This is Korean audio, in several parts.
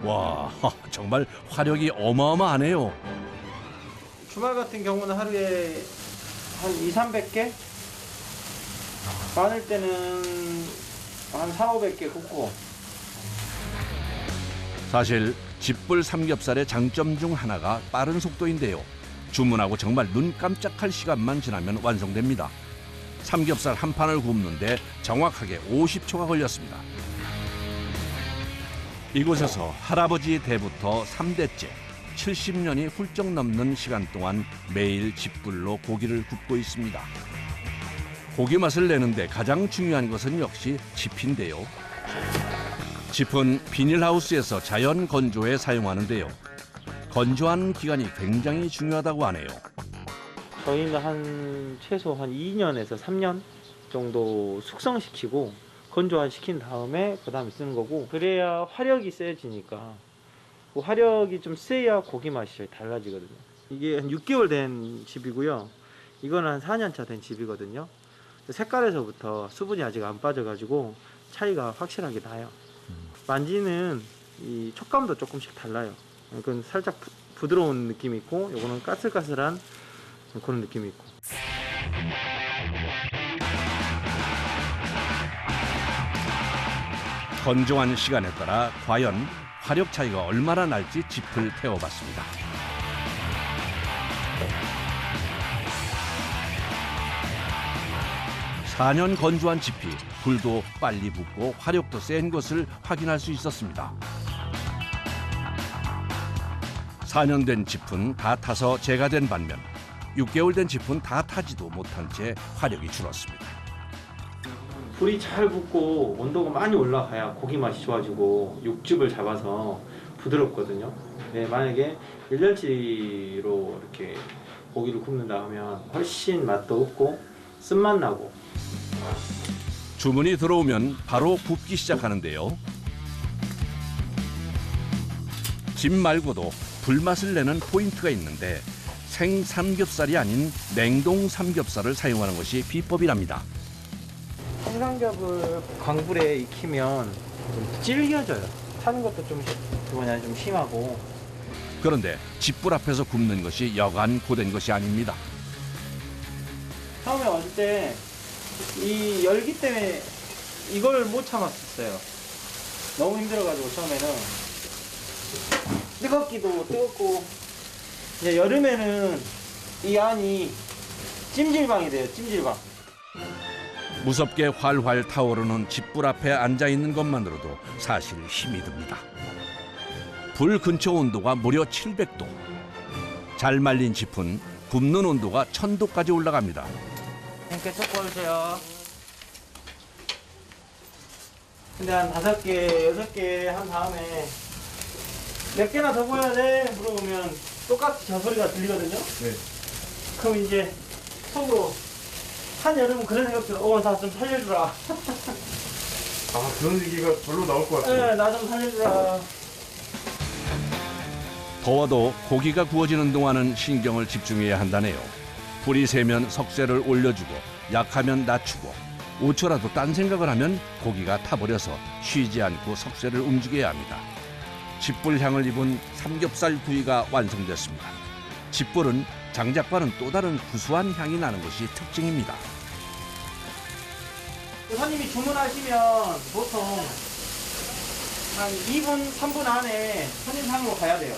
와, 정말 화력이 어마어마하네요. 주말 같은 경우는 하루에 한 200~300개? 많을 때는 한 400~500개 굽고. 사실 집불 삼겹살의 장점 중 하나가 빠른 속도인데요. 주문하고 정말 눈 깜짝할 시간만 지나면 완성됩니다. 삼겹살 한 판을 굽는데 정확하게 50초가 걸렸습니다. 이곳에서 할아버지 대부터 3대째 70년이 훌쩍 넘는 시간 동안 매일 집불로 고기를 굽고 있습니다. 고기 맛을 내는데 가장 중요한 것은 역시 짚인데요. 짚은 비닐하우스에서 자연 건조에 사용하는데요. 건조하는 기간이 굉장히 중요하다고 하네요. 저희는 최소 한 2년에서 3년 정도 숙성시키고 건조시킨 다음에 그 다음에 쓰는 거고, 그래야 화력이 세지니까. 그 화력이 좀 세야 고기 맛이 달라지거든요. 이게 한 6개월 된 짚이고요. 이거는 한 4년 차 된 짚이거든요. 색깔에서부터 수분이 아직 안 빠져가지고 차이가 확실하게 나요. 만지는 이 촉감도 조금씩 달라요. 이건 살짝 부드러운 느낌이 있고, 요거는 까슬까슬한 그런 느낌이 있고. 건조한 시간에 따라 과연 화력 차이가 얼마나 날지 짚을 태워봤습니다. (4년) 건조한 짚이 불도 빨리 붙고 화력도 센 것을 확인할 수 있었습니다. 4년 된 짚은 다 타서 재가 된 반면 6개월 된 짚은 다 타지도 못한 채 화력이 줄었습니다. 불이 잘 붙고 온도가 많이 올라가야 고기 맛이 좋아지고 육즙을 잡아서 부드럽거든요. 네, 만약에 1년치로 이렇게 고기를 굽는다 하면 훨씬 맛도 없고 쓴맛 나고. 주문이 들어오면 바로 굽기 시작하는데요. 집 말고도 불맛을 내는 포인트가 있는데 생삼겹살이 아닌 냉동 삼겹살을 사용하는 것이 비법이랍니다. 생삼겹을 강불에 익히면 좀 질겨져요. 타는 것도 좀 심하고. 그런데 집불 앞에서 굽는 것이 여간 고된 것이 아닙니다. 처음에 왔을 때 이 열기 때문에 이걸 못 참았었어요. 너무 힘들어가지고 처음에는. 뜨겁기도 뜨겁고, 이제 여름에는 이 안이 찜질방이 돼요. 찜질방. 무섭게 활활 타오르는 집불 앞에 앉아있는 것만으로도 사실 힘이 듭니다. 불 근처 온도가 무려 700도. 잘 말린 짚은 굽는 온도가 1000도까지 올라갑니다. 이렇게 섞어주세요. 근데 한 5개, 6개 한 다음에 몇 개나 더 구워야 돼? 물어보면 똑같이 저 소리가 들리거든요? 네. 그럼 이제 속으로 한여름은 그런 생각 들어. 나 좀 살려주라. 아, 그런 얘기가 별로 나올 것 같아요. 네, 나 좀 살려주라. 더워도 고기가 구워지는 동안은 신경을 집중해야 한다네요. 불이 세면 석쇠를 올려주고 약하면 낮추고 5초라도 딴 생각을 하면 고기가 타버려서 쉬지 않고 석쇠를 움직여야 합니다. 집불 향을 입은 삼겹살 구이가 완성됐습니다. 집불은 장작과는 또 다른 구수한 향이 나는 것이 특징입니다. 손님이 주문하시면 보통 한 2분, 3분 안에 손님 상으로 가야 돼요.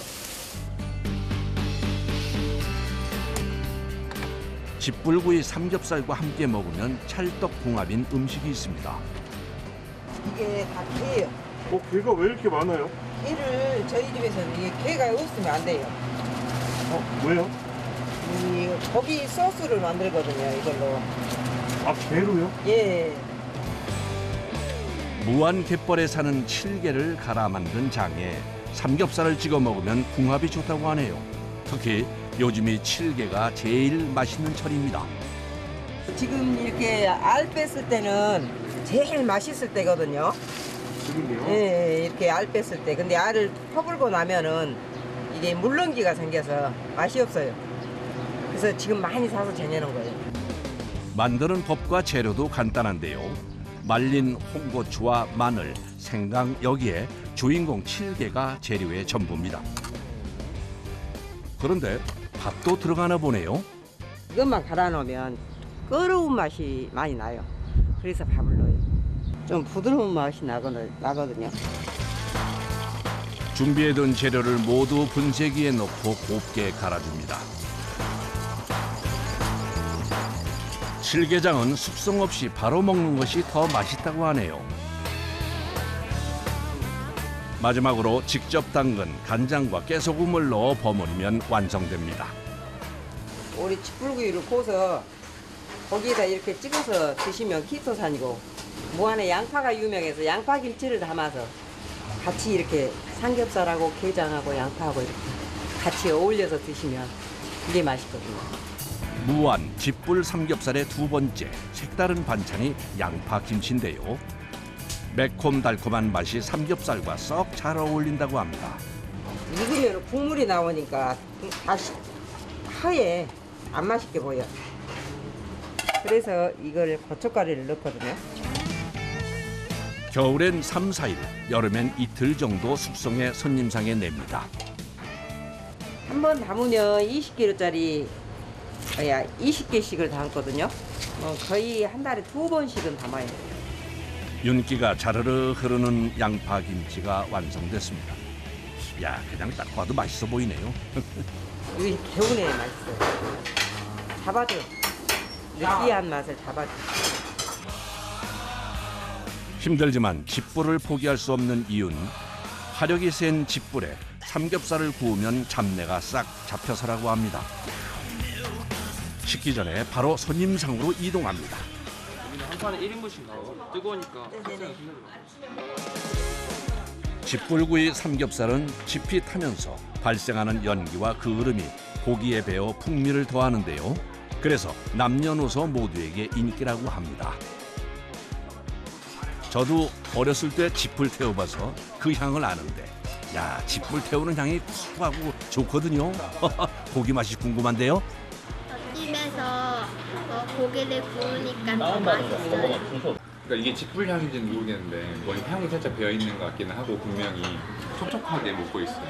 집불구이 삼겹살과 함께 먹으면 찰떡궁합인 음식이 있습니다. 이게 다 게예요. 게가 왜 이렇게 많아요? 게를 저희 집에서는 이게 게가 없으면 안 돼요. 왜요? 이 고기 소스를 만들거든요, 이걸로. 아, 게로요? 예. 무한 갯벌에 사는 칠개를 갈아 만든 장에 삼겹살을 찍어 먹으면 궁합이 좋다고 하네요. 특히 요즘이 칠개가 제일 맛있는 철입니다. 지금 이렇게 알 뺐을 때는 제일 맛있을 때거든요. 지금요? 예, 이렇게 알 뺐을 때. 근데 알을 퍼불고 나면은 이게 물렁기가 생겨서 맛이 없어요. 그래서 지금 많이 사서 재내는 거예요. 만드는 법과 재료도 간단한데요. 말린 홍고추와 마늘, 생강 여기에 주인공 칠개가 재료의 전부입니다. 그런데 밥도 들어가나 보네요. 이것만 갈아 놓으면 끓어온 맛이 많이 나요. 그래서 밥을 넣어요. 좀 부드러운 맛이 나거든요. 준비해둔 재료를 모두 분쇄기에 넣고 곱게 갈아줍니다. 칠개장은 숙성 없이 바로 먹는 것이 더 맛있다고 하네요. 마지막으로 직접 담근 간장과 깨소금을 넣어 버무리면 완성됩니다. 우리 칡불구이를 구워서 거기에다 이렇게 찍어서 드시면 키토산이고 무안에 양파가 유명해서 양파김치를 담아서 같이 이렇게 삼겹살하고 게장하고 양파하고 이렇게 같이 어울려서 드시면 이게 맛있거든요. 무안 집불 삼겹살의 두 번째 색다른 반찬이 양파김치인데요. 매콤달콤한 맛이 삼겹살과 썩 잘 어울린다고 합니다. 익으면 국물이 나오니까 다시 하얘 안 맛있게 보여. 그래서 이걸 고춧가루를 넣거든요. 겨울엔 3, 4일, 여름엔 이틀 정도 숙성해 손님상에 냅니다. 한 번 담으면 20kg짜리 20개씩을 담거든요. 거의 한 달에 2번씩은 담아요. 윤기가 자르르 흐르는 양파김치가 완성됐습니다. 야, 그냥 딱 봐도 맛있어 보이네요. 이게 개운해 맛있어요. 잡아줘. 느끼한 맛을 잡아줘. 힘들지만 집불을 포기할 수 없는 이유는 화력이 센 집불에 삼겹살을 구우면 잡내가 싹 잡혀서라고 합니다. 식기 전에 바로 손님상으로 이동합니다. 한 판에 1인분씩 나와요. 뜨거우니까. 집불구이 삼겹살은 짚이 타면서 발생하는 연기와 그 흐름이 고기에 배어 풍미를 더하는데요. 그래서 남녀노소 모두에게 인기라고 합니다. 저도 어렸을 때 집불 태워봐서 그 향을 아는데, 야, 집불 태우는 향이 구수하고 좋거든요. 고기 맛이 궁금한데요. 집에서 고기를 구우니까 더 맛있어요. 그러니까 이게 집불 향인지는 모르겠는데 뭔 향이 살짝 배어 있는 것 같기는 하고 분명히 촉촉하게 먹고 있어요.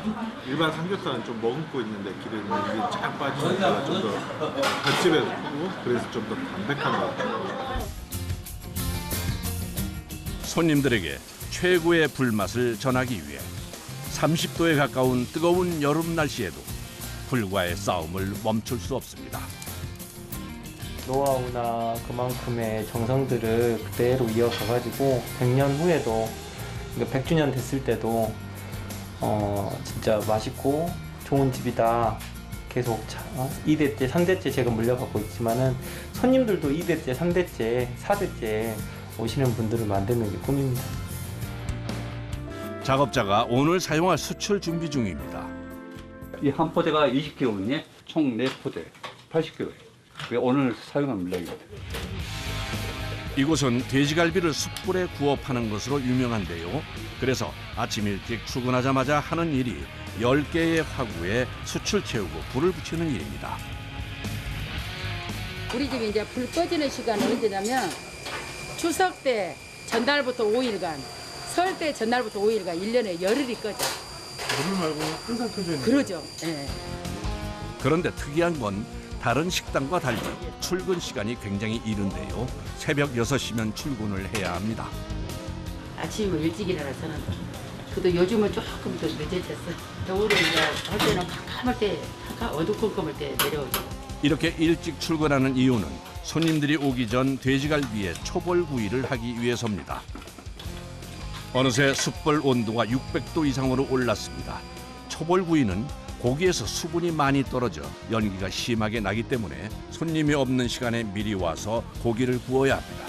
일반 삼겹살은 좀 머금고 있는데 기름이 이게 쫙 빠지니까 좀 더 갓집에 크고 그래서 좀 더 담백한 것 같아요. 손님들에게 최고의 불맛을 전하기 위해 30도에 가까운 뜨거운 여름 날씨에도 불과의 싸움을 멈출 수 없습니다. 노하우나 그만큼의 정성들을 그대로 이어가가지고 100년 후에도, 그러니까 100주년 됐을 때도 진짜 맛있고 좋은 집이다. 계속 2대째, 3대째 제가 물려받고 있지만은 손님들도 2대째, 3대째, 4대째 오시는 분들을 만드는 게 꿈입니다. 작업자가 오늘 사용할 수출 준비 중입니다. 이 한 포대가 20kg거든요. 총 4포대, 80kg. 오늘 사용한 물량입니다. 이곳은 돼지갈비를 숯불에 구워 파는 것으로 유명한데요. 그래서 아침 일찍 출근하자마자 하는 일이 10개의 화구에 숯을 채우고 불을 붙이는 일입니다. 우리 집이 이제 불 꺼지는 시간은 언제냐면 추석 때 전날부터 5일간, 설 때 전날부터 5일간 1년에 열흘이 꺼져. 물을 말고 항상 켜져 있는 그러죠. 예. 그런데 특이한 건 다른 식당과 달리 출근 시간이 굉장히 이른데요. 새벽 6시면 출근을 해야 합니다. 아침에 일찍 일어나서는 그래도 요즘은 조금 더 늦어졌어. 겨울에 이제 할 때는 깜깜할 때, 어두컴컴할 때 내려오죠. 이렇게 일찍 출근하는 이유는 손님들이 오기 전 돼지갈비에 초벌구이를 하기 위해서입니다. 어느새 숯불 온도가 600도 이상으로 올랐습니다. 초벌구이는 고기에서 수분이 많이 떨어져 연기가 심하게 나기 때문에 손님이 없는 시간에 미리 와서 고기를 구워야 합니다.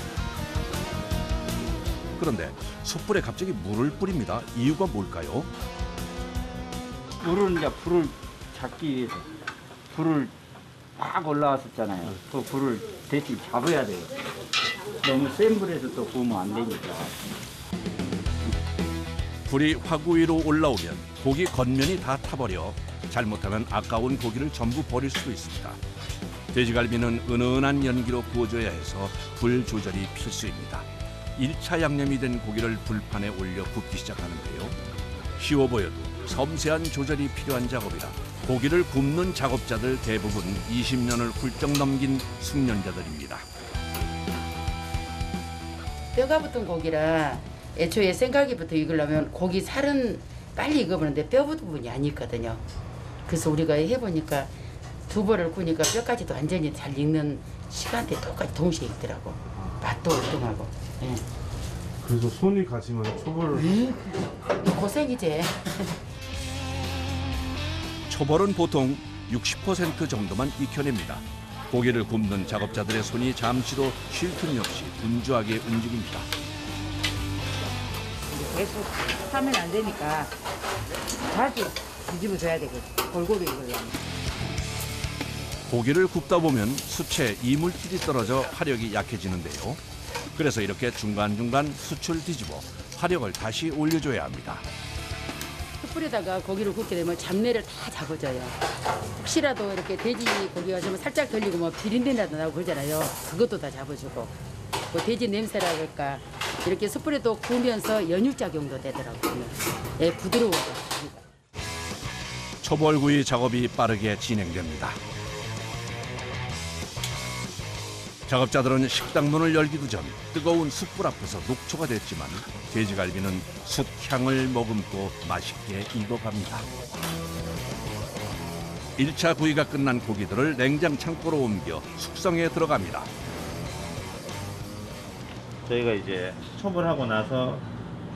그런데 숯불에 갑자기 물을 뿌립니다. 이유가 뭘까요? 물은 이제 불을 잡기 위해서 불을 막 올라왔었잖아요. 그 불을 대신 잡아야 돼요. 너무 센 불에서 또 구우면 안 되니까. 불이 화구 위로 올라오면 고기 겉면이 다 타버려 잘못하면 아까운 고기를 전부 버릴 수도 있습니다. 돼지갈비는 은은한 연기로 구워줘야 해서 불 조절이 필수입니다. 1차 양념이 된 고기를 불판에 올려 굽기 시작하는데요. 쉬워 보여도 섬세한 조절이 필요한 작업이라 고기를 굽는 작업자들 대부분 20년을 훌쩍 넘긴 숙련자들입니다. 뼈가 붙은 고기라 애초에 생각이부터 익으려면 고기 살은 빨리 익어버리는데 뼈 부분이 안 익거든요. 그래서 우리가 해보니까 두 번을 구우니까 뼈까지도 완전히 잘 익는 시간대 똑같이 동시에 익더라고. 맛도 엉뚱하고. 예. 그래서 손이 가시면 초벌을 고생이지. 초벌은 보통 60% 정도만 익혀냅니다. 고기를 굽는 작업자들의 손이 잠시도 쉴 틈이 없이 분주하게 움직입니다. 계속 하면 안 되니까 자주 뒤집어줘야 되거든. 골고루 익으려면. 고기를 굽다 보면 수채 이물질이 떨어져 화력이 약해지는데요. 그래서 이렇게 중간중간 수초를 뒤집어 화력을 다시 올려줘야 합니다. 숯불에다가 고기를 굽게 되면 잡내를 다 잡아줘요. 혹시라도 이렇게 돼지 고기가 좀 살짝 덜리고 뭐 비린내라도 나고 그러잖아요. 그것도 다 잡아주고. 뭐 돼지 냄새라 그럴까 이렇게 숯불에 또 구우면서 연육작용도 되더라고요. 예, 부드러워져. 초벌구이 작업이 빠르게 진행됩니다. 작업자들은 식당 문을 열기도 전 뜨거운 숯불 앞에서 녹초가 됐지만 돼지갈비는 숯향을 머금고 맛있게 익어갑니다. 1차 구이가 끝난 고기들을 냉장 창고로 옮겨 숙성에 들어갑니다. 저희가 이제 초벌하고 나서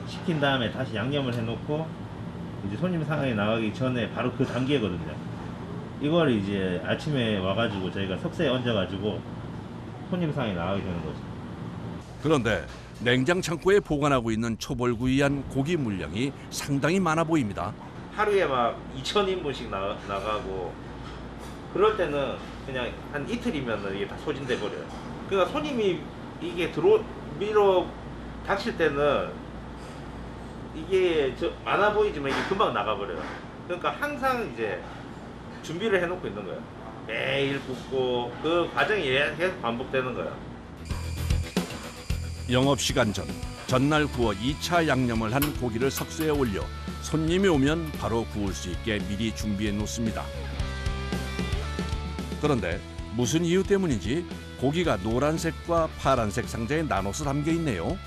식힌 다음에 다시 양념을 해놓고 이제 손님 상황이 나가기 전에 바로 그 단계거든요. 이걸 이제 아침에 와가지고 저희가 석쇠에 얹어가지고 손님 상황이 나가게 되는 거죠. 그런데 냉장 창고에 보관하고 있는 초벌구이한 고기 물량이 상당히 많아 보입니다. 하루에 막 2,000인분씩 나가고 그럴 때는 그냥 한 이틀이면 이게 다 소진돼 버려요. 그러니까 손님이 이게 밀어 닥칠 때는 이게 많아 보이지만 이게 금방 나가버려요. 그러니까 항상 이제 준비를 해놓고 있는 거예요. 매일 굽고 그 과정이 계속 반복되는 거예요. 영업시간 전 전날 구워 2차 양념을 한 고기를 석쇠에 올려 손님이 오면 바로 구울 수 있게 미리 준비해 놓습니다. 그런데 무슨 이유 때문인지 고기가 노란색과 파란색 상자에 나눠서 담겨 있네요.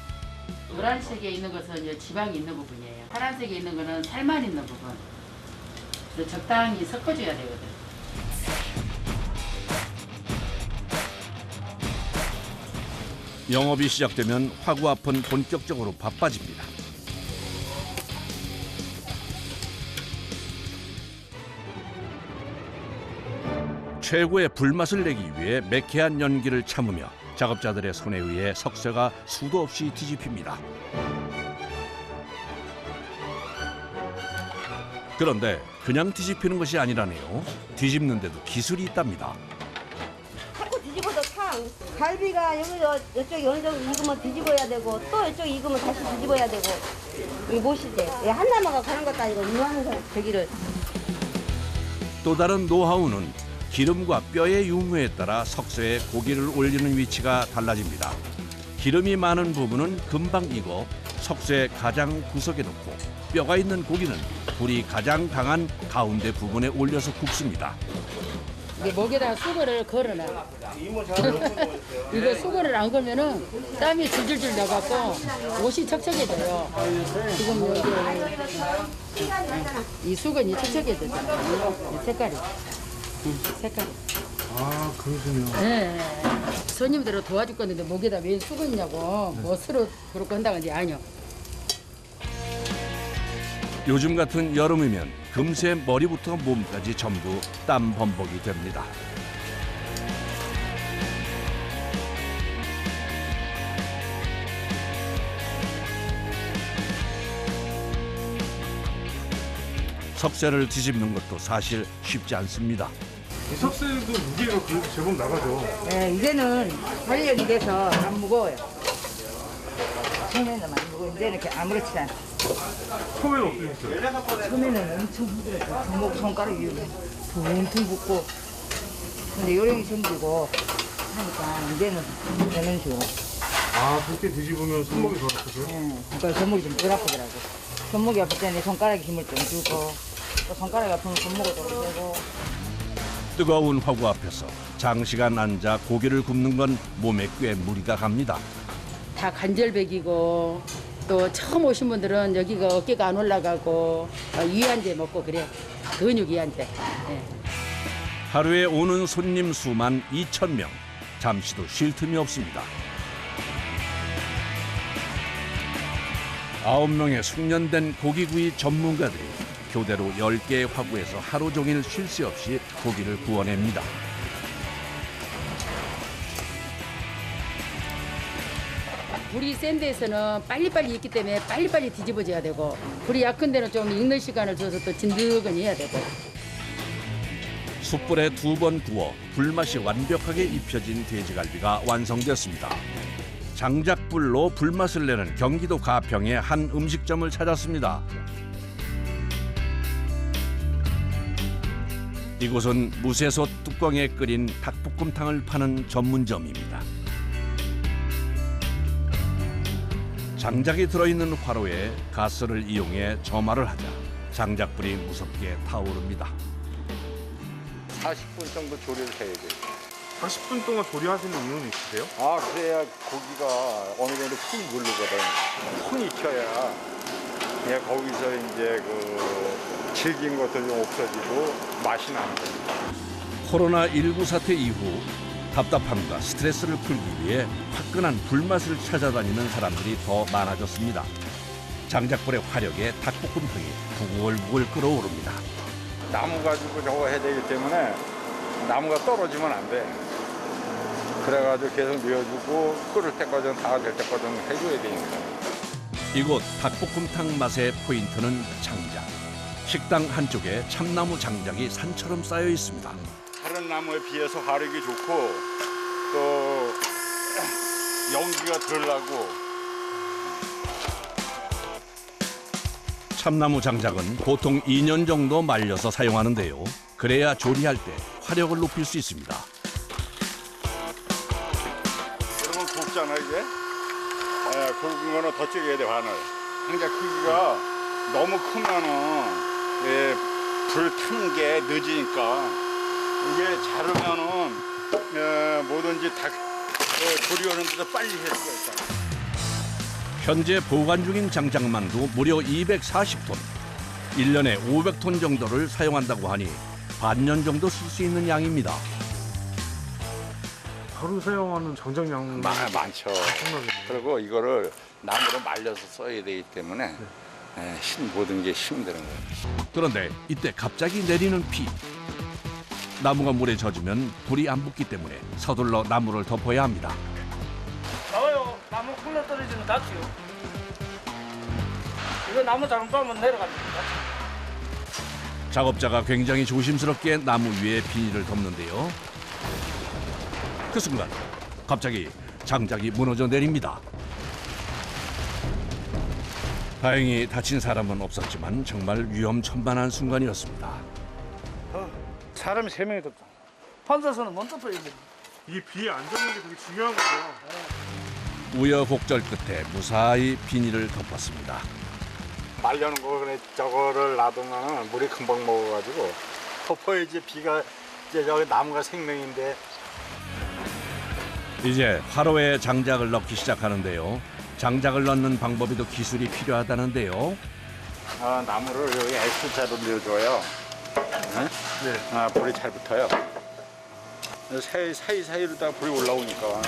노란색에 있는 것은 이제 지방이 있는 부분이에요. 파란색에 있는 거는 살만 있는 부분. 그래서 적당히 섞어줘야 되거든. 영업이 시작되면 화구 앞은 본격적으로 바빠집니다. 최고의 불맛을 내기 위해 매캐한 연기를 참으며 작업자들의 손에 의해 석쇠가 수도 없이 뒤집힙니다. 그런데 그냥 뒤집히는 것이 아니라네요. 뒤집는데도 기술이 있답니다. 자꾸 뒤집어도 탕. 갈비가 이쪽이 어느 정도 익으면 뒤집어야 되고 또 이쪽이 익으면 다시 뒤집어야 되고 이게 못이지. 한나마가 가는 것도 아니고 운하는 사람 저기를. 또 다른 노하우는 기름과 뼈의 유무에 따라 석쇠에 고기를 올리는 위치가 달라집니다. 기름이 많은 부분은 금방 익어 석쇠 가장 구석에 놓고 뼈가 있는 고기는 불이 가장 강한 가운데 부분에 올려서 굽습니다. 이게 목에다가 수건을 걸어놔. 이거 수건을 안 걸면은 땀이 줄줄줄 나갖고 옷이 척척해져요. 지금 여기 이 수건이 척척해졌잖아요. 색깔이. 색깔. 아 그러시네요. 네. 손님들은 도와줄 건데 목에다 왜 수건이냐고 멋으로 그렇게 한다고 하지 아니요. 요즘 같은 여름이면 금세 머리부터 몸까지 전부 땀 범벅이 됩니다. 석쇠를 뒤집는 것도 사실 쉽지 않습니다. 이 석쇠도 무게가 그래도 제법 나가죠. 네, 이제는 활력이 돼서 안 무거워요. 처음에는 많이 무거워. 이제는 이렇게 아무렇지 않아. 처음에는 어떠셨어요? 처음에는 엄청 힘들었어. 손목 손가락 위로 퉁퉁 붓고. 근데 요령이 생기고 하니까 이제는 되는 줄. 아, 그렇게 뒤집으면 손목이 더 아프세요? 그러니까 손목이 좀 덜 아프더라고. 손목이 아플 때는 손가락에 힘을 좀 주고 또 손가락이 아프면 손목을 좀 대고. 뜨거운 화구 앞에서 장시간 앉아 고기를 굽는 건 몸에 꽤 무리가 갑니다. 다 관절백이고 또 처음 오신 분들은 여기가 어깨가 안 올라가고 이완제 먹고 그래. 근육 이완제. 예. 하루에 오는 손님 수만 2,000명. 잠시도 쉴 틈이 없습니다. 9명의 숙련된 고기구이 전문가들이 교대로 10개의 화구에서 하루 종일 쉴 새 없이 고기를 구워냅니다. 불이 센 데에서는 빨리빨리 익기 때문에 빨리빨리 뒤집어져야 되고 불이 약한 데는 좀 익는 시간을 줘서 또 진득은 해야 되고. 숯불에 2번 구워 불맛이 완벽하게 입혀진 돼지갈비가 완성되었습니다. 장작불로 불맛을 내는 경기도 가평의 한 음식점을 찾았습니다. 이곳은 무쇠솥 뚜껑에 끓인 닭볶음탕을 파는 전문점입니다. 장작이 들어있는 화로에 가스를 이용해 점화를 하자 장작불이 무섭게 타오릅니다. 40분 정도 조리를 해야 돼요. 40분 동안 조리하시는 이유는 있으세요? 아, 그래야 고기가 어느 정도 푹 물르거든. 푹 익혀야 예, 거기서 이제 그 질긴 것도 좀 없어지고 맛이 나는 겁니다. 코로나19 사태 이후 답답함과 스트레스를 풀기 위해 화끈한 불맛을 찾아다니는 사람들이 더 많아졌습니다. 장작불의 화력에 닭볶음탕이 부글부글 끓어오릅니다. 나무 가지고 저거 해야 되기 때문에 나무가 떨어지면 안 돼. 그래가지고 계속 넣어주고 끓을 때까지는 다 될 때까지는 해줘야 되니까. 이곳 닭볶음탕 맛의 포인트는 장작. 식당 한쪽에 참나무 장작이 산처럼 쌓여 있습니다. 다른 나무에 비해서 화력이 좋고 또 연기가 덜 나고. 참나무 장작은 보통 2년 정도 말려서 사용하는데요. 그래야 조리할 때 화력을 높일 수 있습니다. 그러면 굵잖아 이게. 굵은 거는 더 찌개야 돼 바늘. 장작 크기가 너무 크면은 불 타는 게 늦으니까 이게 자르면은 뭐든지 다 불이 오는 데도 빨리 할 수가 있잖아. 현재 보관 중인 장작만도 무려 240톤. 1년에 500톤 정도를 사용한다고 하니 반년 정도 쓸 수 있는 양입니다. 하루 사용하는 장작량 많죠. 그리고 이거를 나무로 말려서 써야 되기 때문에 모든 게 힘든 거예요. 그런데 이때 갑자기 내리는 비. 나무가 물에 젖으면 불이 안 붙기 때문에 서둘러 나무를 덮어야 합니다. 나와요. 나무 굴러 떨어지면 다치요. 이거 나무 잘못 빠면 내려갑니다. 작업자가 굉장히 조심스럽게 나무 위에 비닐을 덮는데요. 그 순간 갑자기 장작이 무너져 내립니다. 다행히 다친 사람은 없었지만 정말 위험천만한 순간이었습니다. 사람이 3명이 덮다. 혼자서는 못 덮어야 돼. 이게 비에 안 젖는 게 되게 중요한 거죠. 우여곡절 끝에 무사히 비닐을 덮었습니다. 말려는 거 그래 저거를 놔두면 물이 금방 먹어가지고 덮어야지. 비가 이제 저기 나무가 생명인데. 이제 화로에 장작을 넣기 시작하는데요. 장작을 넣는 방법에도 기술이 필요하다는데요. 나무를 여기 X자로 넣어줘요. 네? 불이 잘 붙어요. 사이사이로다가 불이 올라오니까.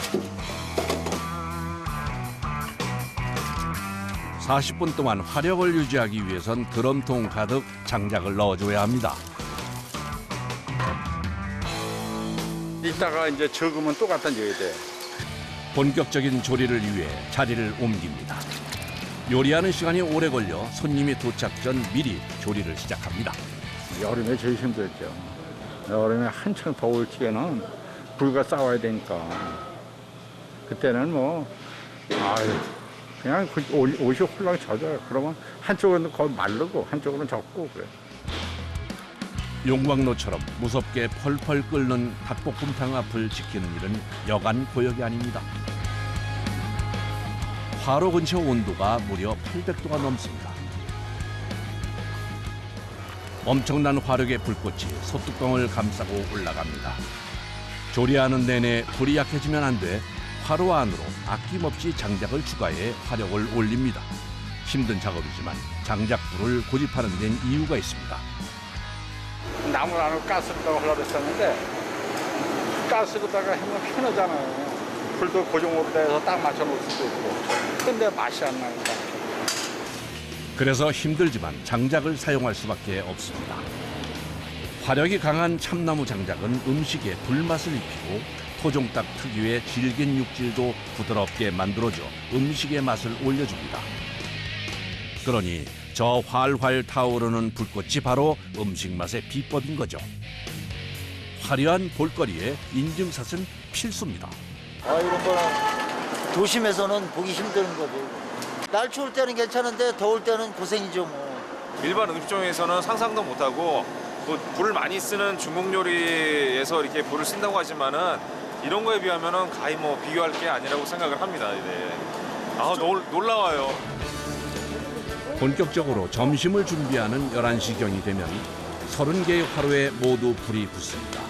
40분 동안 화력을 유지하기 위해선 드럼통 가득 장작을 넣어줘야 합니다. 이따가 이제 적으면 또 갖다 넣어야 돼. 본격적인 조리를 위해 자리를 옮깁니다. 요리하는 시간이 오래 걸려 손님이 도착 전 미리 조리를 시작합니다. 여름에 제일 힘들죠. 여름에 한창 더울 적에는 불과 싸워야 되니까. 그때는 그냥 옷이 홀랑 젖어요. 그러면 한쪽은 거의 마르고 한쪽은 젖고 그래. 용광로처럼 무섭게 펄펄 끓는 닭볶음탕 앞을 지키는 일은 여간 고역이 아닙니다. 화로 근처 온도가 무려 800도가 넘습니다. 엄청난 화력의 불꽃이 소뚜껑을 감싸고 올라갑니다. 조리하는 내내 불이 약해지면 안 돼 화로 안으로 아낌없이 장작을 추가해 화력을 올립니다. 힘든 작업이지만 장작불을 고집하는 데는 이유가 있습니다. 나무 안으로 가스로다가 하려고 했었는데 가스로다가 하면 편하잖아요. 불도 고정으로 돼서 딱 맞춰 놓을 수도 있고. 근데 맛이 안 나니까. 그래서 힘들지만 장작을 사용할 수밖에 없습니다. 화력이 강한 참나무 장작은 음식에 불맛을 입히고 토종닭 특유의 질긴 육질도 부드럽게 만들어줘 음식의 맛을 올려줍니다. 그러니 저 활활 타오르는 불꽃이 바로 음식 맛의 비법인 거죠. 화려한 볼거리에 인증샷은 필수입니다. 이런 거는 도심에서는 보기 힘든 거죠. 날 추울 때는 괜찮은데 더울 때는 고생이죠 뭐. 일반 음식점에서는 상상도 못하고 뭐 불을 많이 쓰는 중국 요리에서 이렇게 불을 쓴다고 하지만은 이런 거에 비하면은 가히 뭐 비교할 게 아니라고 생각을 합니다. 놀라워요. 본격적으로 점심을 준비하는 11시경이 되면 30개의 화로에 모두 불이 붙습니다.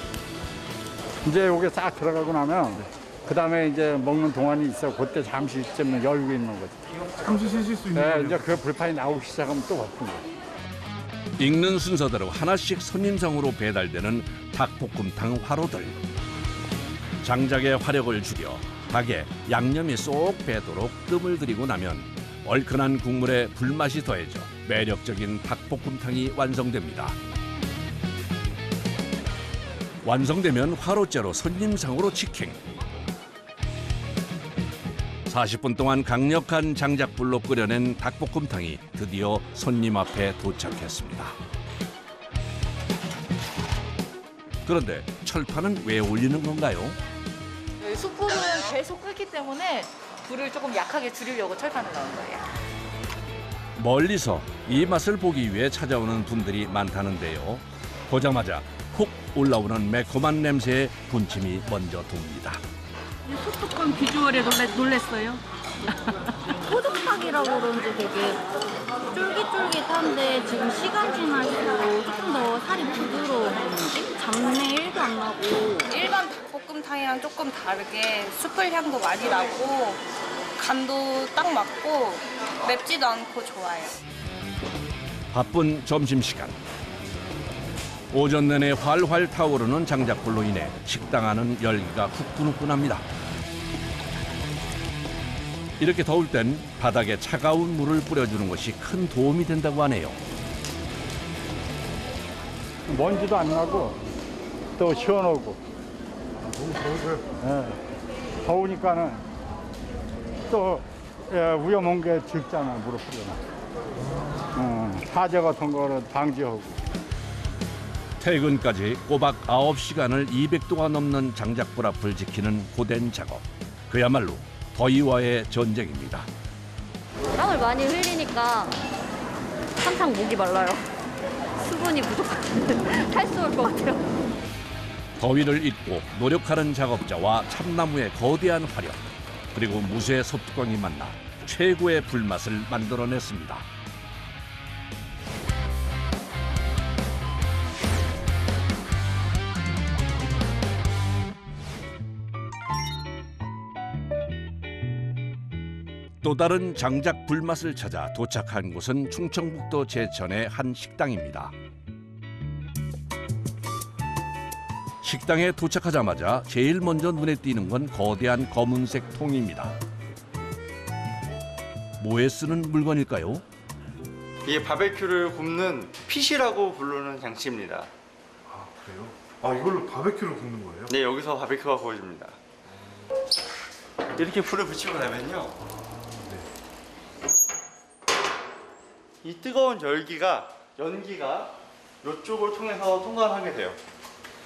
이제 여기 싹 들어가고 나면 그 다음에 이제 먹는 동안이 있어. 그때 잠시 좀 열고 있는 거죠. 잠시 쉬실 수 있는 거예요? 이제 그 불판이 나오기 시작하면 또 바쁜 거예요. 익는 순서대로 하나씩 손님상으로 배달되는 닭볶음탕 화로들. 장작의 화력을 줄여 닭에 양념이 쏙 배도록 뜸을 들이고 나면 얼큰한 국물에 불맛이 더해져 매력적인 닭볶음탕이 완성됩니다. 완성되면 화로째로 손님상으로 직행. 40분 동안 강력한 장작불로 끓여낸 닭볶음탕이 드디어 손님 앞에 도착했습니다. 그런데 철판은 왜 올리는 건가요? 숯불은 계속 끓기 때문에 불을 조금 약하게 줄이려고 철판을 넣은 거예요. 멀리서 이 맛을 보기 위해 찾아오는 분들이 많다는데요. 보자마자 훅 올라오는 매콤한 냄새에 군침이 먼저 돕니다. 소뚜껑 비주얼에 놀랬어요. 토종닭이라고 그런지 되게 쫄깃쫄깃한데 지금 시간 지날수록 조금 더 살이 부드러운 느낌? 잡내 1도 안 나고. 일반 닭볶음탕이랑 조금 다르게 숯불 향도 많이 나고 간도 딱 맞고 맵지도 않고 좋아요. 바쁜 점심시간. 오전 내내 활활 타오르는 장작불로 인해 식당 안은 열기가 후끈후끈합니다. 이렇게 더울 땐 바닥에 차가운 물을 뿌려주는 것이 큰 도움이 된다고 하네요. 먼지도 안 나고 또 시원하고. 너무 더우세요? 더우니까는 또 위험한 게 적잖아. 물을 뿌려놔. 화재 같은 거를 방지하고. 퇴근까지 꼬박 9시간을 200도가 넘는 장작불 앞을 지키는 고된 작업. 그야말로 더위와의 전쟁입니다. 땀을 많이 흘리니까 한창 목이 말라요. 수분이 부족한 탈수 올 것 같아요. 더위를 잊고 노력하는 작업자와 참나무의 거대한 화력, 그리고 무쇠 소뚜껑이 만나 최고의 불맛을 만들어냈습니다. 또 다른 장작 불맛을 찾아 도착한 곳은 충청북도 제천의 한 식당입니다. 식당에 도착하자마자 제일 먼저 눈에 띄는 건 거대한 검은색 통입니다. 뭐에 쓰는 물건일까요? 이게 바베큐를 굽는 핏이라고 부르는 장치입니다. 아, 그래요? 이걸로 바베큐를 굽는 거예요? 네, 여기서 바베큐가 구워집니다. 이렇게 불을 붙이고 나면요, 이 뜨거운 연기가 이쪽을 통해서 통과를 하게 돼요.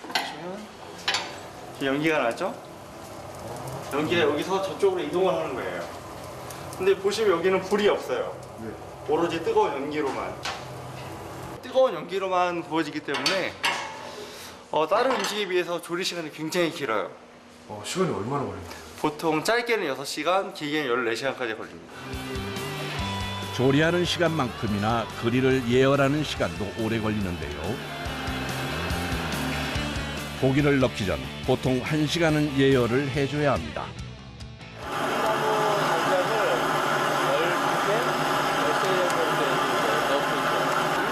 보시면 연기가 나죠? 연기가 여기서 저쪽으로 이동을 하는 거예요. 근데 보시면 여기는 불이 없어요. 오로지 뜨거운 연기로만 구워지기 때문에 다른 음식에 비해서 조리 시간이 굉장히 길어요. 시간이 얼마나 걸려요? 보통 짧게는 6시간, 길게는 14시간까지 걸립니다. 조리하는 시간만큼이나 그릴을 예열하는 시간도 오래 걸리는데요. 고기를 넣기 전 보통 1시간은 예열을 해줘야 합니다.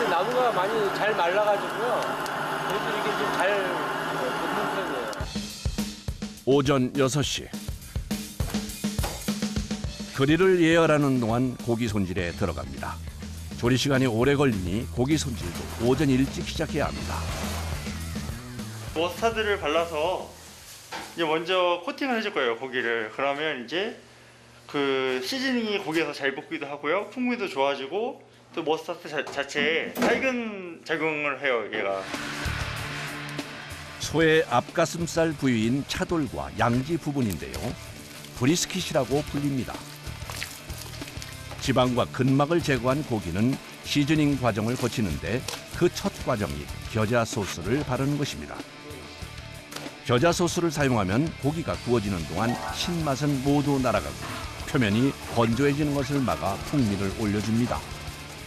나무가 많이 잘 말라가지고요. 그래도 이게 좀 잘 붙는 편이에요. 오전 6시. 그릴을 예열하는 동안 고기 손질에 들어갑니다. 조리 시간이 오래 걸리니 고기 손질도 오전 일찍 시작해야 합니다. 머스타드를 발라서 이제 먼저 코팅을 해줄 거예요, 고기를. 그러면 이제 그 시즈닝이 고기에서 잘 볶기도 하고요. 풍미도 좋아지고 또 머스타드 자체에 살균 작용을 해요, 얘가. 소의 앞가슴살 부위인 차돌과 양지 부분인데요. 브리스킷이라고 불립니다. 지방과 근막을 제거한 고기는 시즈닝 과정을 거치는데 그 첫 과정이 겨자 소스를 바르는 것입니다. 겨자 소스를 사용하면 고기가 구워지는 동안 신맛은 모두 날아가고 표면이 건조해지는 것을 막아 풍미를 올려줍니다.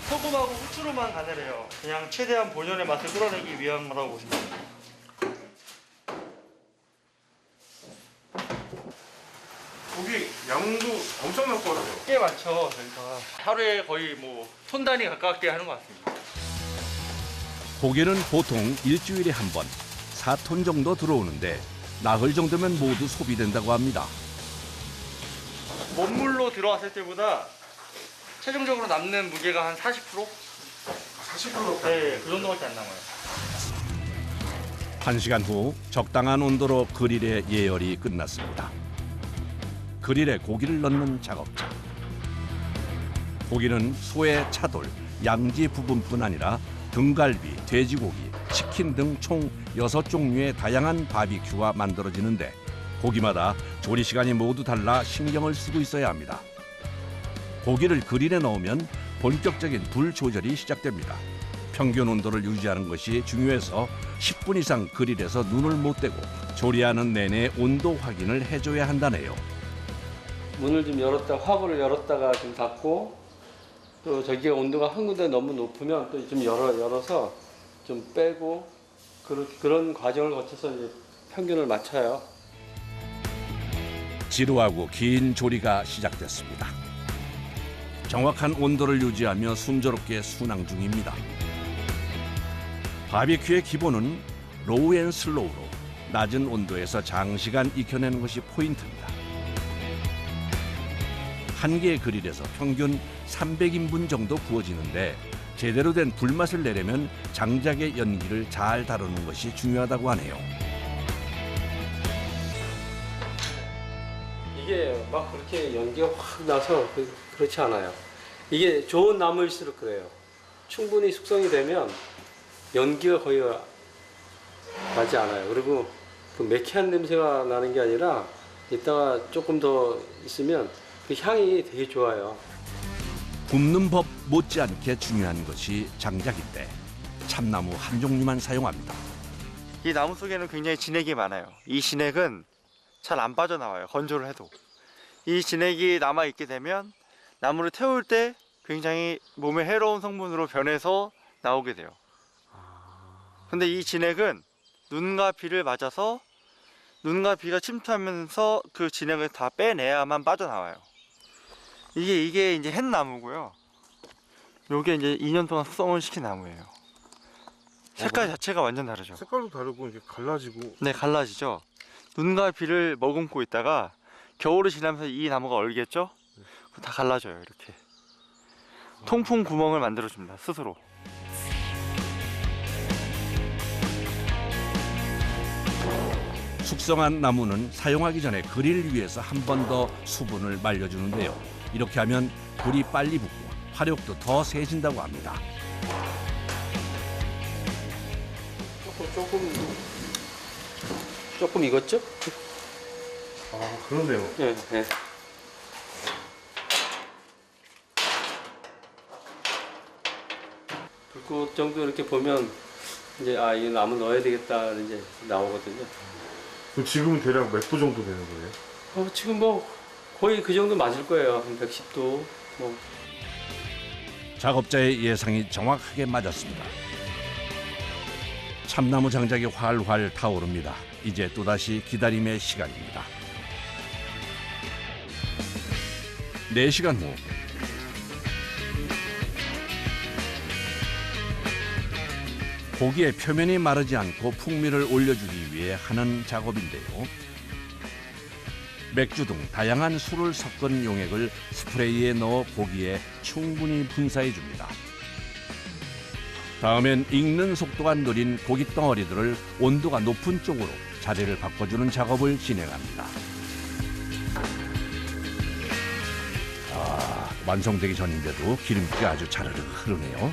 소금하고 후추로만 간을 해요. 그냥 최대한 본연의 맛을 끌어내기 위한 거라고 보시면 됩니다. 고기 양도 엄청 많거든요. 꽤 많죠, 저희가. 하루에 거의 뭐 톤 단위 가깝게 하는 것 같습니다. 고기는 보통 일주일에 한 번 4톤 정도 들어오는데 나흘 정도면 모두 소비된다고 합니다. 원물로 들어왔을 때보다 최종적으로 남는 무게가 한 40%? 40%? 네, 그 정도밖에 안 남아요. 1시간 후 적당한 온도로 그릴의 예열이 끝났습니다. 그릴에 고기를 넣는 작업장. 고기는 소의 차돌, 양지 부분뿐 아니라 등갈비, 돼지고기, 치킨 등 총 6종류의 다양한 바비큐가 만들어지는데 고기마다 조리 시간이 모두 달라 신경을 쓰고 있어야 합니다. 고기를 그릴에 넣으면 본격적인 불 조절이 시작됩니다. 평균 온도를 유지하는 것이 중요해서 10분 이상 그릴에서 눈을 못 떼고 조리하는 내내 온도 확인을 해줘야 한다네요. 문을 좀 열었다, 화구를 열었다가 좀 닫고 또 저기가 온도가 한 군데 너무 높으면 또 좀 열어서 좀 빼고 그런 과정을 거쳐서 이제 평균을 맞춰요. 지루하고 긴 조리가 시작됐습니다. 정확한 온도를 유지하며 순조롭게 순항 중입니다. 바비큐의 기본은 로우 앤 슬로우로 낮은 온도에서 장시간 익혀내는 것이 포인트입니다. 한 개의 그릴에서 평균 300인분 정도 구워지는데 제대로 된 불맛을 내려면 장작의 연기를 잘 다루는 것이 중요하다고 하네요. 이게 막 그렇게 연기가 확 나서 그렇지 않아요. 이게 좋은 나무일수록 그래요. 충분히 숙성이 되면 연기가 거의 나지 않아요. 그리고 그 매캐한 냄새가 나는 게 아니라 이따가 조금 더 있으면 그 향이 되게 좋아요. 굽는 법 못지않게 중요한 것이 장작인데 참나무 한 종류만 사용합니다. 이 나무 속에는 굉장히 진액이 많아요. 이 진액은 잘 안 빠져나와요, 건조를 해도. 이 진액이 남아있게 되면 나무를 태울 때 굉장히 몸에 해로운 성분으로 변해서 나오게 돼요. 근데 이 진액은 눈과 비를 맞아서 눈과 비가 침투하면서 그 진액을 다 빼내야만 빠져나와요. 이게 이제 햇나무고요. 요게 이제 2년 동안 숙성을 시킨 나무예요. 색깔 자체가 완전 다르죠. 색깔도 다르고 이게 갈라지고. 네, 갈라지죠. 눈과 비를 머금고 있다가 겨울이 지나면서 이 나무가 얼겠죠? 다 갈라져요, 이렇게. 통풍 구멍을 만들어줍니다, 스스로. 숙성한 나무는 사용하기 전에 그릴 위에서 한 번 더 수분을 말려주는데요. 이렇게 하면 불이 빨리 붙고 화력도 더 세진다고 합니다. 조금 익었죠? 아, 그러네요. 네, 네. 불꽃 정도 이렇게 보면 이제 이 나무 넣어야 되겠다 이제 나오거든요. 지금은 대략 몇 도 정도 되는 거예요? 지금 뭐 거의 그 정도 맞을 거예요. 한 110도. 뭐. 작업자의 예상이 정확하게 맞았습니다. 참나무 장작이 활활 타오릅니다. 이제 또다시 기다림의 시간입니다. 4시간 후 고기의 표면이 마르지 않고 풍미를 올려주기 위해 하는 작업인데요. 맥주 등 다양한 술을 섞은 용액을 스프레이에 넣어 고기에 충분히 분사해 줍니다. 다음엔 익는 속도가 느린 고기 덩어리들을 온도가 높은 쪽으로 자리를 바꿔주는 작업을 진행합니다. 완성되기 전인데도 기름기가 아주 자르르 흐르네요.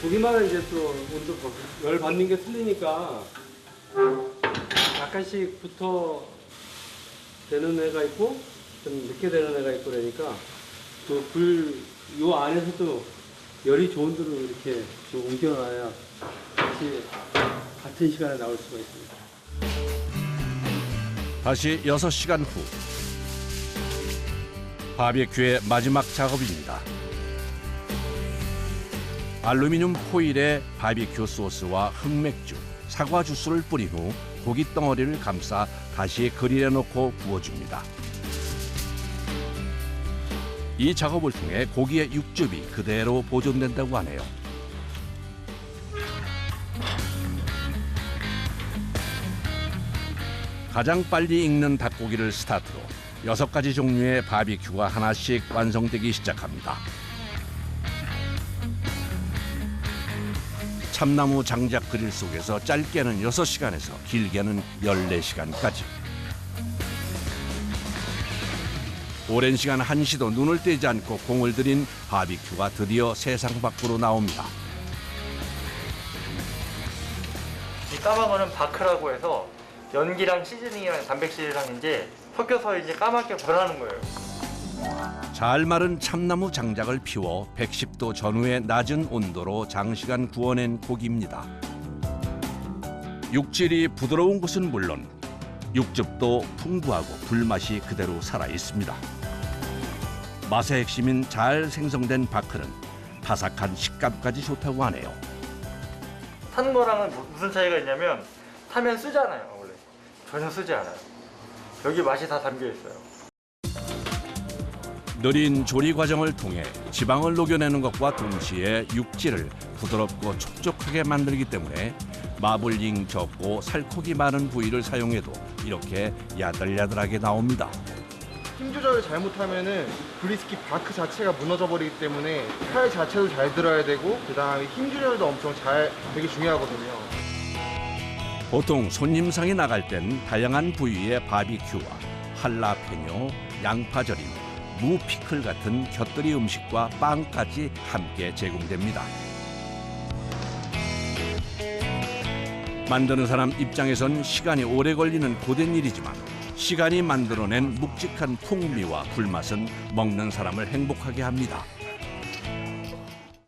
고기마다 이제 또 온도 열 받는 게 틀리니까 약간씩 붙어 되는 애가 있고 좀 늦게 되는 애가 있고 그러니까 또 요 안에서도 열이 좋은 데로 이렇게 좀 옮겨놔야 같이 같은 시간에 나올 수가 있습니다. 다시 6시간 후 바비큐의 마지막 작업입니다. 알루미늄 포일에 바비큐 소스와 흑맥주, 사과 주스를 뿌린 후 고기 덩어리를 감싸 다시 그릴에 넣고 구워줍니다. 이 작업을 통해 고기의 육즙이 그대로 보존된다고 하네요. 가장 빨리 익는 닭고기를 스타트로 6가지 종류의 바비큐가 하나씩 완성되기 시작합니다. 참나무 장작 그릴 속에서 짧게는 6시간에서 길게는 14시간까지. 오랜 시간 한시도 눈을 떼지 않고 공을 들인 바비큐가 드디어 세상 밖으로 나옵니다. 이 까만 거는 바크라고 해서 연기랑 시즈닝이랑 단백질이랑 이제 섞여서 이제 까맣게 변하는 거예요. 잘 마른 참나무 장작을 피워 110도 전후의 낮은 온도로 장시간 구워낸 고기입니다. 육질이 부드러운 것은 물론 육즙도 풍부하고 불맛이 그대로 살아 있습니다. 맛의 핵심인 잘 생성된 바크는 바삭한 식감까지 좋다고 하네요. 탄 거랑은 무슨 차이가 있냐면 타면 쓰잖아요. 원래 전혀 쓰지 않아요. 여기 맛이 다 담겨 있어요. 느린 조리 과정을 통해 지방을 녹여내는 것과 동시에 육질을 부드럽고 촉촉하게 만들기 때문에 마블링 적고 살코기 많은 부위를 사용해도 이렇게 야들야들하게 나옵니다. 힘 조절을 잘못하면은 브리스킷 바크 자체가 무너져 버리기 때문에 칼 자체도 잘 들어야 되고 그다음에 힘 조절도 엄청 되게 중요하거든요. 보통 손님상이 나갈 땐 다양한 부위의 바비큐와 할라페뇨, 양파절임, 무 피클 같은 곁들이 음식과 빵까지 함께 제공됩니다. 만드는 사람 입장에선 시간이 오래 걸리는 고된 일이지만 시간이 만들어낸 묵직한 풍미와 불맛은 먹는 사람을 행복하게 합니다.